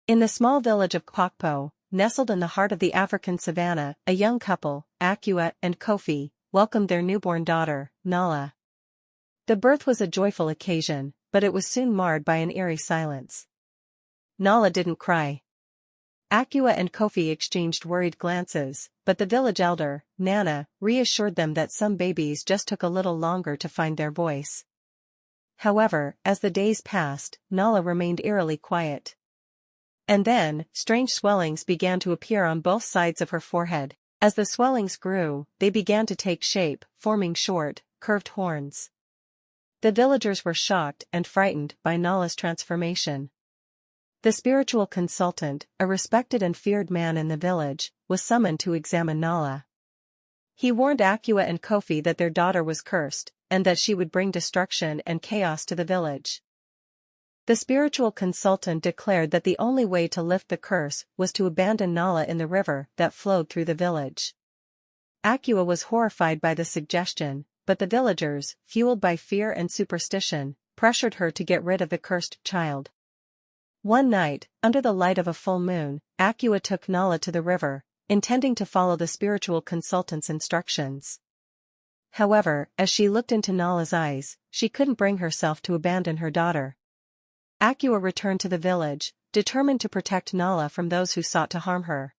In the small village of Kwakpo, nestled in the heart of the African savanna, a young couple, Akua and Kofi, welcomed their newborn daughter, Nala. The birth was a joyful occasion, but it was soon marred by an eerie silence. Nala didn't cry. Akua and Kofi exchanged worried glances, but the village elder, Nana, reassured them that some babies just took a little longer to find their voice. However, as the days passed, Nala remained eerily quiet. And then, strange swellings began to appear on both sides of her forehead. As the swellings grew, they began to take shape, forming short, curved horns. The villagers were shocked and frightened by Nala's transformation. The spiritual consultant, a respected and feared man in the village, was summoned to examine Nala. He warned Akua and Kofi that their daughter was cursed, and that she would bring destruction and chaos to the village. The spiritual consultant declared that the only way to lift the curse was to abandon Nala in the river that flowed through the village. Akua was horrified by the suggestion, but the villagers, fueled by fear and superstition, pressured her to get rid of the cursed child. One night, under the light of a full moon, Akua took Nala to the river, intending to follow the spiritual consultant's instructions. However, as she looked into Nala's eyes, she couldn't bring herself to abandon her daughter. Akua returned to the village, determined to protect Nala from those who sought to harm her.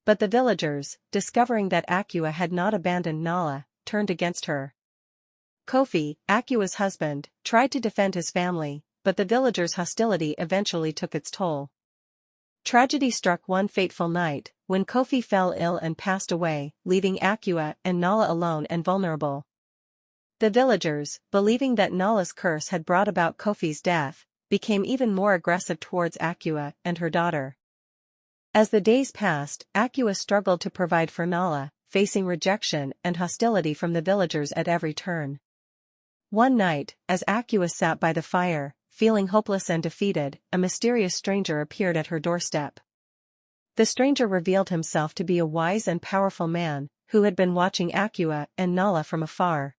But the villagers, discovering that Akua had not abandoned Nala, turned against her. Kofi, Akua's husband, tried to defend his family, but the villagers' hostility eventually took its toll. Tragedy struck one fateful night, when Kofi fell ill and passed away, leaving Akua and Nala alone and vulnerable. The villagers, believing that Nala's curse had brought about Kofi's death, became even more aggressive towards Akua and her daughter. As the days passed, Akua struggled to provide for Nala, facing rejection and hostility from the villagers at every turn. One night, as Akua sat by the fire, feeling hopeless and defeated, a mysterious stranger appeared at her doorstep. The stranger revealed himself to be a wise and powerful man, who had been watching Akua and Nala from afar.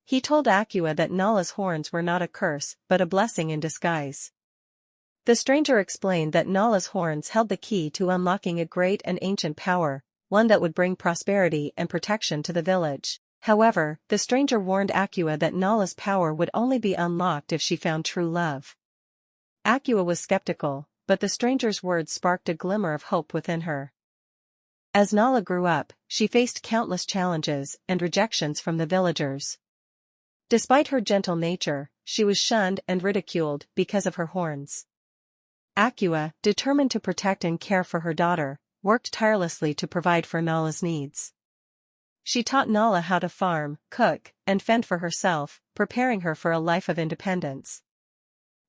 He told Akua that Nala's horns were not a curse but a blessing in disguise. The stranger explained that Nala's horns held the key to unlocking a great and ancient power, one that would bring prosperity and protection to the village. However, the stranger warned Akua that Nala's power would only be unlocked if she found true love. Akua was skeptical, but the stranger's words sparked a glimmer of hope within her. As Nala grew up, she faced countless challenges and rejections from the villagers. Despite her gentle nature, she was shunned and ridiculed because of her horns. Akua, determined to protect and care for her daughter, worked tirelessly to provide for Nala's needs. She taught Nala how to farm, cook, and fend for herself, preparing her for a life of independence.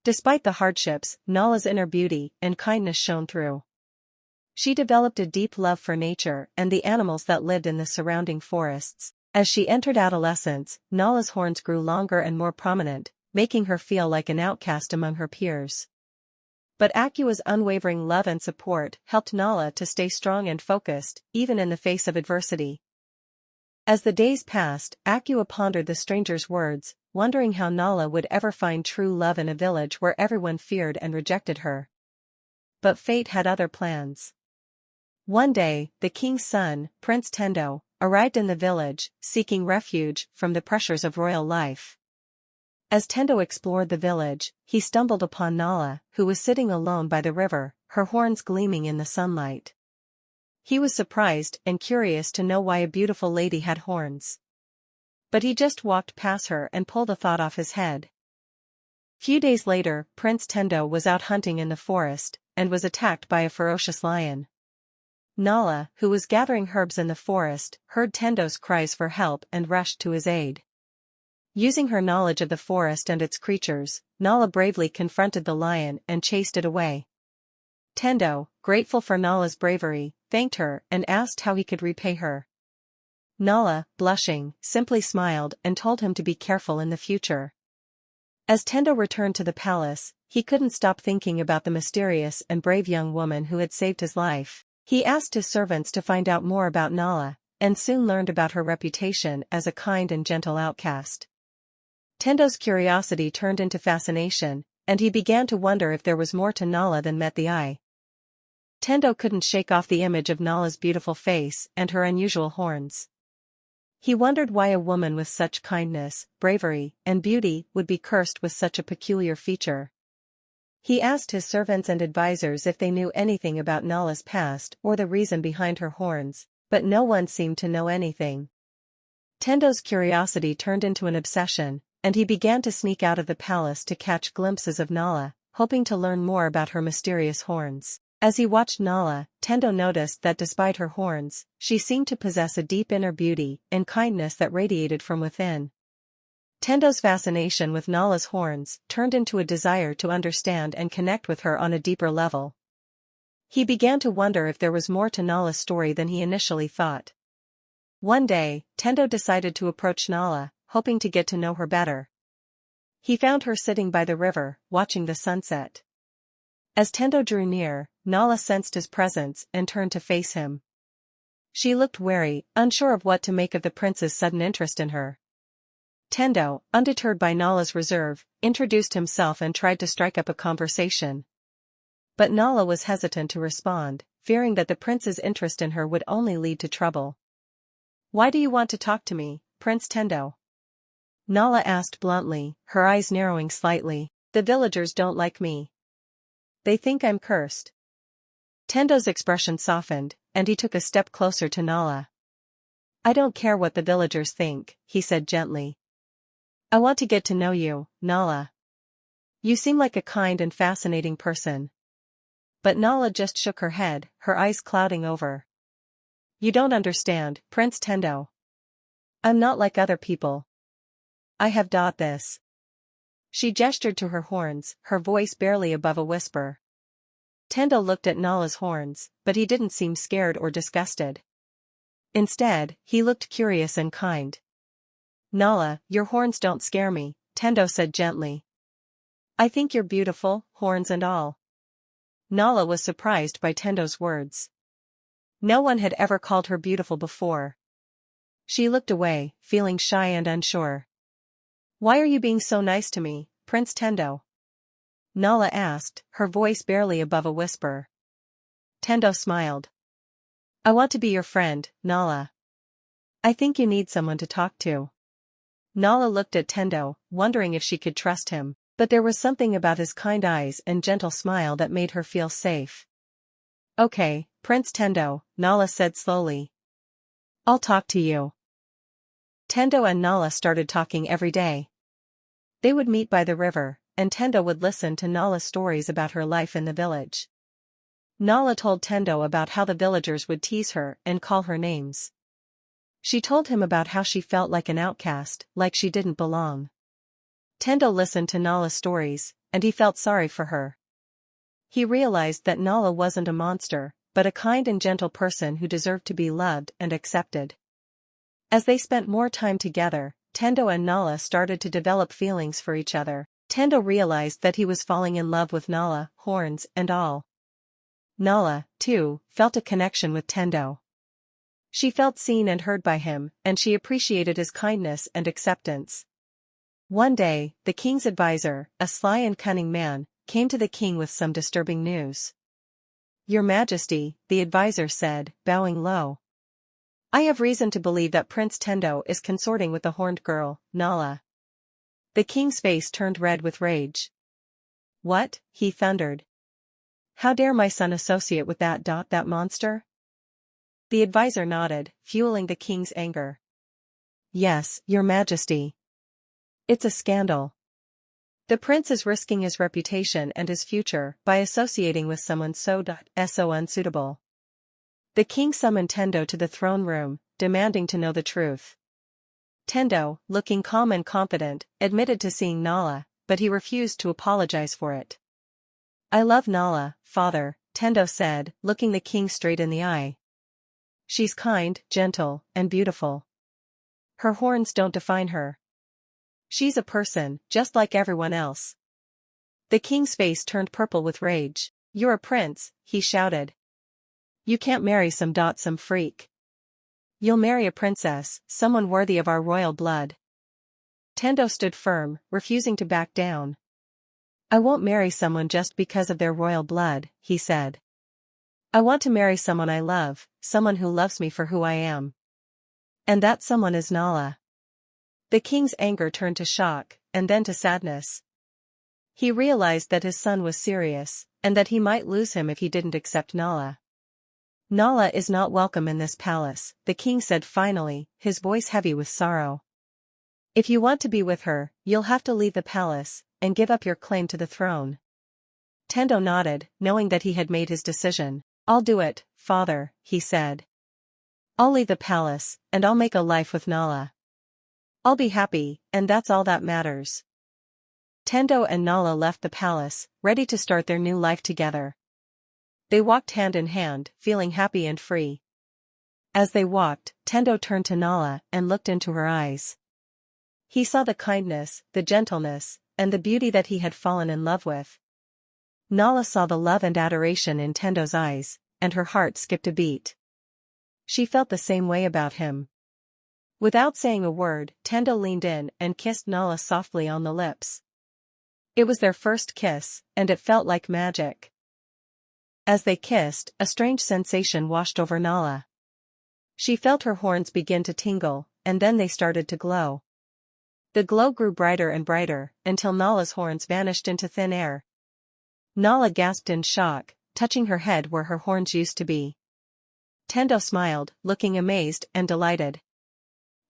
Despite the hardships, Nala's inner beauty and kindness shone through. She developed a deep love for nature and the animals that lived in the surrounding forests. As she entered adolescence, Nala's horns grew longer and more prominent, making her feel like an outcast among her peers. But Akua's unwavering love and support helped Nala to stay strong and focused, even in the face of adversity. As the days passed, Akua pondered the stranger's words, wondering how Nala would ever find true love in a village where everyone feared and rejected her. But fate had other plans. One day, the king's son, Prince Tendo, arrived in the village, seeking refuge from the pressures of royal life. As Tendo explored the village, he stumbled upon Nala, who was sitting alone by the river, her horns gleaming in the sunlight. He was surprised and curious to know why a beautiful lady had horns. But he just walked past her and pulled a thought off his head. Few days later, Prince Tendo was out hunting in the forest, and was attacked by a ferocious lion. Nala, who was gathering herbs in the forest, heard Tendo's cries for help and rushed to his aid. Using her knowledge of the forest and its creatures, Nala bravely confronted the lion and chased it away. Tendo, grateful for Nala's bravery, thanked her and asked how he could repay her. Nala, blushing, simply smiled and told him to be careful in the future. As Tendo returned to the palace, he couldn't stop thinking about the mysterious and brave young woman who had saved his life. He asked his servants to find out more about Nala, and soon learned about her reputation as a kind and gentle outcast. Tendo's curiosity turned into fascination, and he began to wonder if there was more to Nala than met the eye. Tendo couldn't shake off the image of Nala's beautiful face and her unusual horns. He wondered why a woman with such kindness, bravery, and beauty would be cursed with such a peculiar feature. He asked his servants and advisors if they knew anything about Nala's past or the reason behind her horns, but no one seemed to know anything. Tendo's curiosity turned into an obsession, and he began to sneak out of the palace to catch glimpses of Nala, hoping to learn more about her mysterious horns. As he watched Nala, Tendo noticed that despite her horns, she seemed to possess a deep inner beauty and kindness that radiated from within. Tendo's fascination with Nala's horns turned into a desire to understand and connect with her on a deeper level. He began to wonder if there was more to Nala's story than he initially thought. One day, Tendo decided to approach Nala, hoping to get to know her better. He found her sitting by the river, watching the sunset. As Tendo drew near, Nala sensed his presence and turned to face him. She looked wary, unsure of what to make of the prince's sudden interest in her. Tendo, undeterred by Nala's reserve, introduced himself and tried to strike up a conversation. But Nala was hesitant to respond, fearing that the prince's interest in her would only lead to trouble. "Why do you want to talk to me, Prince Tendo?" Nala asked bluntly, her eyes narrowing slightly. "The villagers don't like me. They think I'm cursed." Tendo's expression softened, and he took a step closer to Nala. "I don't care what the villagers think," he said gently. "I want to get to know you, Nala. You seem like a kind and fascinating person." But Nala just shook her head, her eyes clouding over. "You don't understand, Prince Tendo. I'm not like other people. I have dot this." She gestured to her horns, her voice barely above a whisper. Tendo looked at Nala's horns, but he didn't seem scared or disgusted. Instead, he looked curious and kind. "Nala, your horns don't scare me," Tendo said gently. "I think you're beautiful, horns and all." Nala was surprised by Tendo's words. No one had ever called her beautiful before. She looked away, feeling shy and unsure. "Why are you being so nice to me, Prince Tendo?" Nala asked, her voice barely above a whisper. Tendo smiled. "I want to be your friend, Nala. I think you need someone to talk to." Nala looked at Tendo, wondering if she could trust him, but there was something about his kind eyes and gentle smile that made her feel safe. "Okay, Prince Tendo," Nala said slowly. "I'll talk to you." Tendo and Nala started talking every day. They would meet by the river, and Tendo would listen to Nala's stories about her life in the village. Nala told Tendo about how the villagers would tease her and call her names. She told him about how she felt like an outcast, like she didn't belong. Tendo listened to Nala's stories, and he felt sorry for her. He realized that Nala wasn't a monster, but a kind and gentle person who deserved to be loved and accepted. As they spent more time together, Tendo and Nala started to develop feelings for each other. Tendo realized that he was falling in love with Nala, horns and all. Nala, too, felt a connection with Tendo. She felt seen and heard by him, and she appreciated his kindness and acceptance. One day, the king's advisor, a sly and cunning man, came to the king with some disturbing news. "Your Majesty," the advisor said, bowing low. "I have reason to believe that Prince Tendo is consorting with the horned girl, Nala." The king's face turned red with rage. "What?" he thundered. "How dare my son associate with that monster?" The advisor nodded, fueling the king's anger. "Yes, Your Majesty. It's a scandal. The prince is risking his reputation and his future by associating with someone so unsuitable." The king summoned Tendo to the throne room, demanding to know the truth. Tendo, looking calm and confident, admitted to seeing Nala, but he refused to apologize for it. "I love Nala, father," Tendo said, looking the king straight in the eye. "She's kind, gentle, and beautiful. Her horns don't define her. She's a person, just like everyone else." The king's face turned purple with rage. "You're a prince," he shouted. "You can't marry some freak. You'll marry a princess, someone worthy of our royal blood." Tendo stood firm, refusing to back down. I won't marry someone just because of their royal blood, he said. I want to marry someone I love, someone who loves me for who I am. And that someone is Nala. The king's anger turned to shock, and then to sadness. He realized that his son was serious, and that he might lose him if he didn't accept Nala. Nala is not welcome in this palace, the king said finally, his voice heavy with sorrow. If you want to be with her, you'll have to leave the palace, and give up your claim to the throne. Tendo nodded, knowing that he had made his decision. I'll do it, father, he said. I'll leave the palace, and I'll make a life with Nala. I'll be happy, and that's all that matters. Tendo and Nala left the palace, ready to start their new life together. They walked hand in hand, feeling happy and free. As they walked, Tendo turned to Nala and looked into her eyes. He saw the kindness, the gentleness, and the beauty that he had fallen in love with. Nala saw the love and adoration in Tendo's eyes, and her heart skipped a beat. She felt the same way about him. Without saying a word, Tendo leaned in and kissed Nala softly on the lips. It was their first kiss, and it felt like magic. As they kissed, a strange sensation washed over Nala. She felt her horns begin to tingle, and then they started to glow. The glow grew brighter and brighter, until Nala's horns vanished into thin air. Nala gasped in shock, touching her head where her horns used to be. Tendo smiled, looking amazed and delighted.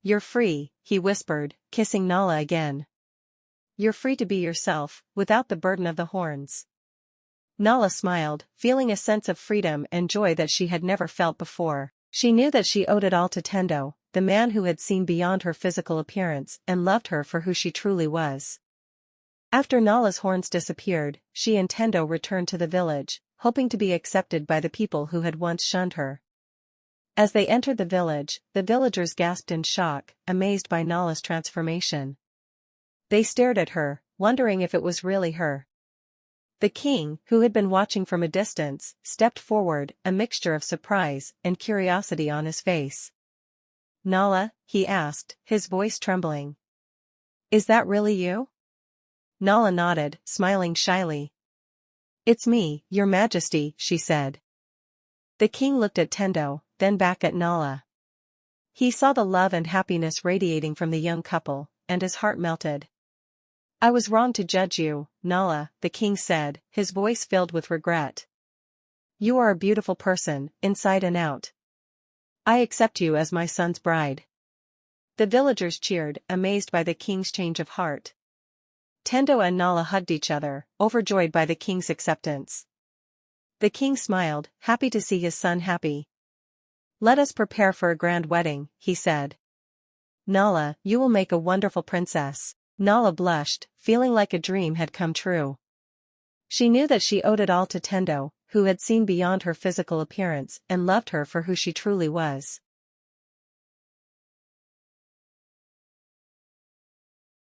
You're free, he whispered, kissing Nala again. You're free to be yourself, without the burden of the horns. Nala smiled, feeling a sense of freedom and joy that she had never felt before. She knew that she owed it all to Tendo, the man who had seen beyond her physical appearance and loved her for who she truly was. After Nala's horns disappeared, she and Tendo returned to the village, hoping to be accepted by the people who had once shunned her. As they entered the village, the villagers gasped in shock, amazed by Nala's transformation. They stared at her, wondering if it was really her. The king, who had been watching from a distance, stepped forward, a mixture of surprise and curiosity on his face. Nala, he asked, his voice trembling. Is that really you? Nala nodded, smiling shyly. It's me, your majesty, she said. The king looked at Tendo, then back at Nala. He saw the love and happiness radiating from the young couple, and his heart melted. I was wrong to judge you, Nala, the king said, his voice filled with regret. You are a beautiful person, inside and out. I accept you as my son's bride. The villagers cheered, amazed by the king's change of heart. Tendo and Nala hugged each other, overjoyed by the king's acceptance. The king smiled, happy to see his son happy. Let us prepare for a grand wedding, he said. Nala, you will make a wonderful princess. Nala blushed, feeling like a dream had come true. She knew that she owed it all to Tendo, who had seen beyond her physical appearance and loved her for who she truly was.